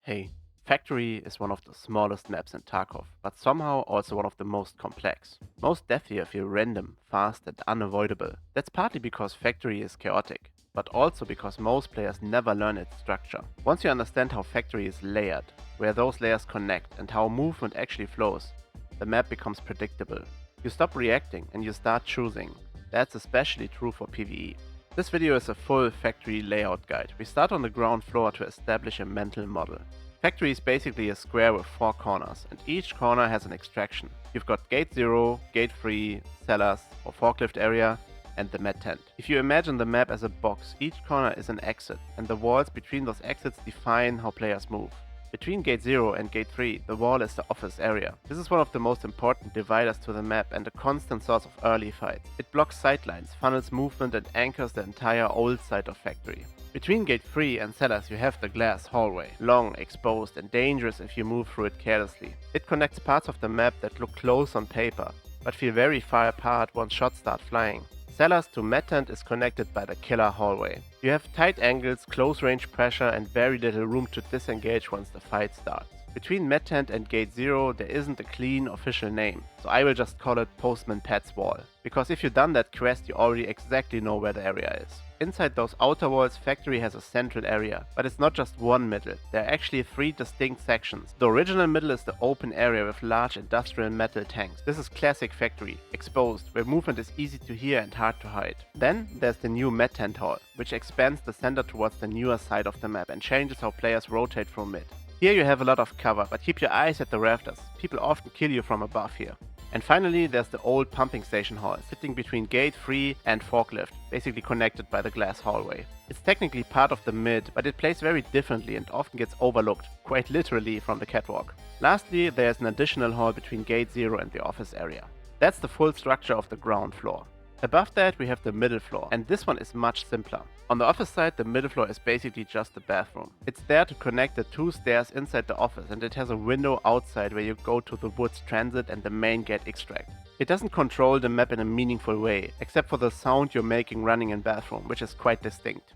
Hey, Factory is one of the smallest maps in Tarkov, but somehow also one of the most complex. Most deaths here feel random, fast and unavoidable. That's partly because Factory is chaotic, but also because most players never learn its structure. Once you understand how Factory is layered, where those layers connect and how movement actually flows, the map becomes predictable. You stop reacting and you start choosing. That's especially true for PvE. This video is a full Factory layout guide. We start on the ground floor to establish a mental model. Factory is basically a square with 4 corners, and each corner has an extraction. You've got gate 0, gate 3, cellars or forklift area, and the med tent. If you imagine the map as a box, each corner is an exit, and the walls between those exits define how players move. Between gate 0 and gate 3, the wall is the office area. This is one of the most important dividers to the map and a constant source of early fights. It blocks sightlines, funnels movement and anchors the entire old side of Factory. Between gate 3 and cellars you have the glass hallway, long, exposed and dangerous if you move through it carelessly. It connects parts of the map that look close on paper, but feel very far apart once shots start flying. Cellars to med tent is connected by the killer hallway. You have tight angles, close range pressure and very little room to disengage once the fight starts. Between med tent and gate 0 there isn't a clean official name, so I will just call it Postman Pat's wall. Because if you've done that quest you already exactly know where the area is. Inside those outer walls, Factory has a central area, but it's not just one middle, there are actually 3 distinct sections. The original middle is the open area with large industrial metal tanks. This is classic Factory, exposed, where movement is easy to hear and hard to hide. Then there's the new med tent hall, which expands the center towards the newer side of the map and changes how players rotate through mid. Here you have a lot of cover, but keep your eyes at the rafters. People often kill you from above here. And finally there's the old pumping station hall, sitting between gate 3 and forklift, basically connected by the glass hallway. It's technically part of the mid, but it plays very differently and often gets overlooked, quite literally from the catwalk. Lastly, there's an additional hall between gate 0 and the office area. That's the full structure of the ground floor. Above that we have the middle floor, and this one is much simpler. On the office side, the middle floor is basically just the bathroom. It's there to connect the 2 stairs inside the office, and it has a window outside where you go to the woods transit and the main gate extract. It doesn't control the map in a meaningful way, except for the sound you're making running in bathroom, which is quite distinct.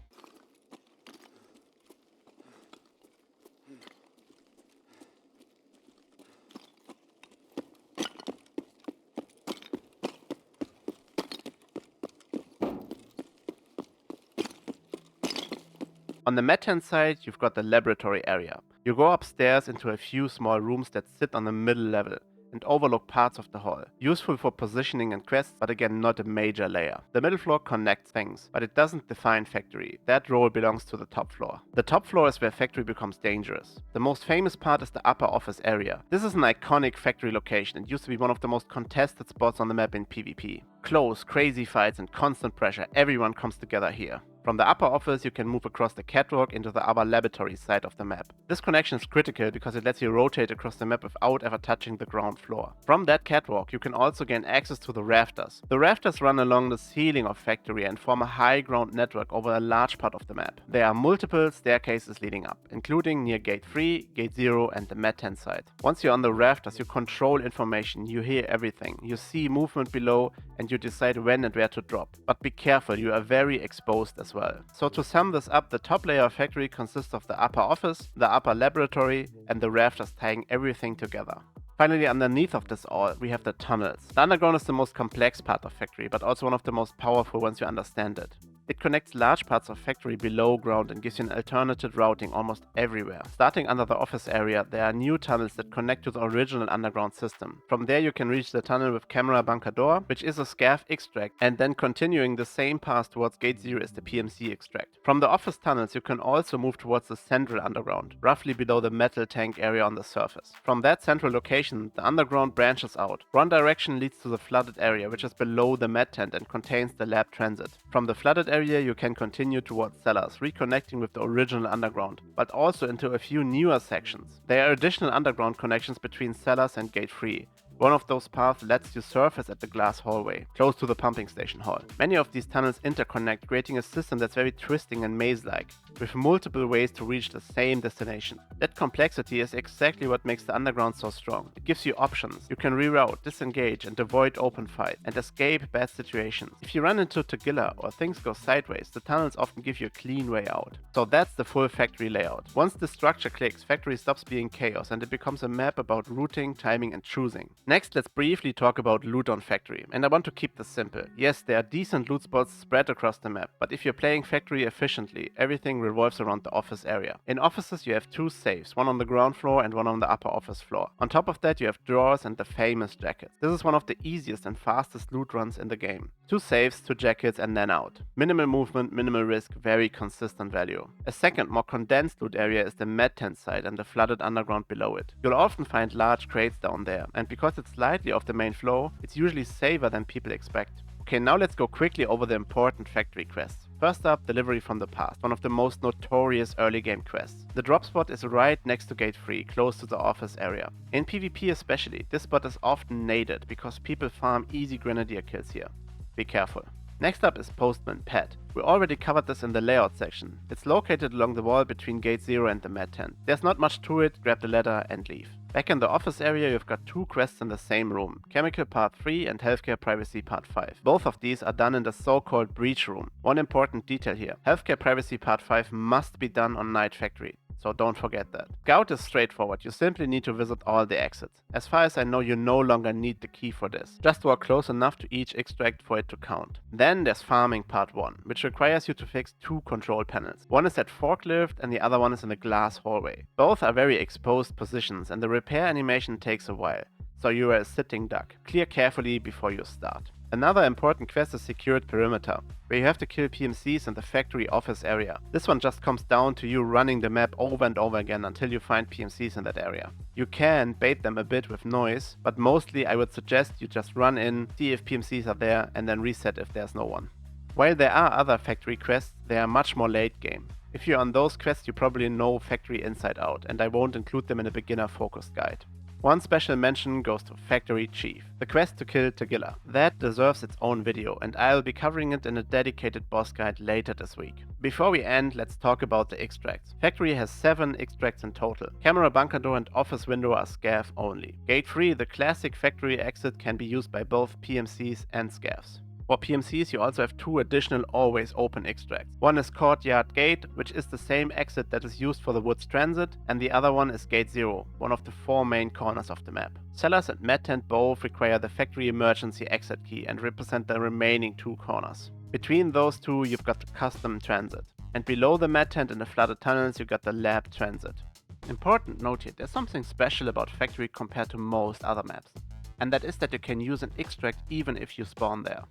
On the med tent side, you've got the laboratory area. You go upstairs into a few small rooms that sit on the middle level and overlook parts of the hall. Useful for positioning and quests, but again not a major layer. The middle floor connects things, but it doesn't define Factory. That role belongs to the top floor. The top floor is where Factory becomes dangerous. The most famous part is the upper office area. This is an iconic Factory location and used to be one of the most contested spots on the map in PvP. Close, crazy fights and constant pressure, everyone comes together here. From the upper office you can move across the catwalk into the upper laboratory side of the map. This connection is critical because it lets you rotate across the map without ever touching the ground floor. From that catwalk you can also gain access to the rafters. The rafters run along the ceiling of Factory and form a high ground network over a large part of the map. There are multiple staircases leading up, including near gate 3, gate 0 and the med tent side. Once you're on the rafters you control information, you hear everything, you see movement below and you decide when and where to drop. But be careful, you are very exposed as well. So to sum this up, the top layer of Factory consists of the upper office, the upper laboratory and the rafters tying everything together. Finally, underneath of this all, we have the tunnels. The underground is the most complex part of Factory, but also one of the most powerful once you understand it. It connects large parts of Factory below ground and gives you an alternative routing almost everywhere. Starting under the office area, there are new tunnels that connect to the original underground system. From there you can reach the tunnel with camera bunker door, which is a scav extract, and then continuing the same path towards gate 0 is the PMC extract. From the office tunnels you can also move towards the central underground, roughly below the metal tank area on the surface. From that central location, the underground branches out. One direction leads to the flooded area, which is below the med tent and contains the lab transit. From the flooded area you can continue towards cellars, reconnecting with the original underground, but also into a few newer sections. There are additional underground connections between cellars and gate 3. One of those paths lets you surface at the glass hallway, close to the pumping station hall. Many of these tunnels interconnect, creating a system that's very twisting and maze-like, with multiple ways to reach the same destination. That complexity is exactly what makes the underground so strong. It gives you options. You can reroute, disengage, and avoid open fight, and escape bad situations. If you run into Tagilla or things go sideways, the tunnels often give you a clean way out. So that's the full factory layout. Once the structure clicks, factory stops being chaos and it becomes a map about routing, timing, and choosing. Next, let's briefly talk about loot on factory, and I want to keep this simple. Yes, there are decent loot spots spread across the map, but if you're playing factory efficiently, everything revolves around the office area. In offices you have 2 safes, one on the ground floor and one on the upper office floor. On top of that you have drawers and the famous jackets. This is one of the easiest and fastest loot runs in the game. 2 safes, 2 jackets, and then out. Minimal movement, minimal risk, very consistent value. A second, more condensed loot area is the med tent side and the flooded underground below it. You'll often find large crates down there, and because it's slightly off the main floor, it's usually safer than people expect. Okay, now let's go quickly over the important factory quests. First up, Delivery from the Past, one of the most notorious early game quests. The drop spot is right next to Gate 3, close to the office area. In PvP especially, this spot is often naded because people farm easy grenadier kills here. Be careful. Next up is Postman Pet. We already covered this in the layout section. It's located along the wall between Gate 0 and the med tent. There's not much to it, grab the ladder and leave. Back in the office area you've got 2 quests in the same room, Chemical Part 3 and Healthcare Privacy Part 5. Both of these are done in the so-called Breach Room. One important detail here, Healthcare Privacy Part 5 must be done on Night Factory, so don't forget that. Scout is straightforward, you simply need to visit all the exits. As far as I know, you no longer need the key for this. Just walk close enough to each extract for it to count. Then there's Farming Part 1, which requires you to fix 2 control panels. One is at forklift and the other one is in a glass hallway. Both are very exposed positions and the repair animation takes a while, so you are a sitting duck. Clear carefully before you start. Another important quest is Secured Perimeter, where you have to kill PMCs in the factory office area. This one just comes down to you running the map over and over again until you find PMCs in that area. You can bait them a bit with noise, but mostly I would suggest you just run in, see if PMCs are there, and then reset if there's no one. While there are other factory quests, they are much more late game. If you're on those quests you probably know factory inside out, and I won't include them in a beginner focused guide. One special mention goes to Factory Chief, the quest to kill Tagilla. That deserves its own video and I'll be covering it in a dedicated boss guide later this week. Before we end, let's talk about the extracts. Factory has 7 extracts in total. Camera, bunker door and office window are scav only. Gate 3, the classic factory exit, can be used by both PMCs and scavs. For PMCs you also have 2 additional always open extracts. One is Courtyard Gate, which is the same exit that is used for the Woods Transit, and the other one is Gate 0, one of the 4 main corners of the map. Cellars and Med Tent both require the factory emergency exit key and represent the remaining 2 corners. Between those 2 you've got the custom transit, and below the Med Tent in the flooded tunnels you got the lab transit. Important note here, there's something special about factory compared to most other maps, and that is that you can use an extract even if you spawn there.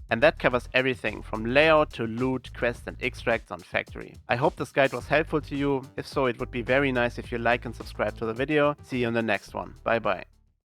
And that covers everything from layout to loot, quests and extracts on Factory. I hope this guide was helpful to you. If so, it would be very nice if you like and subscribe to the video. See you in the next one. Bye bye.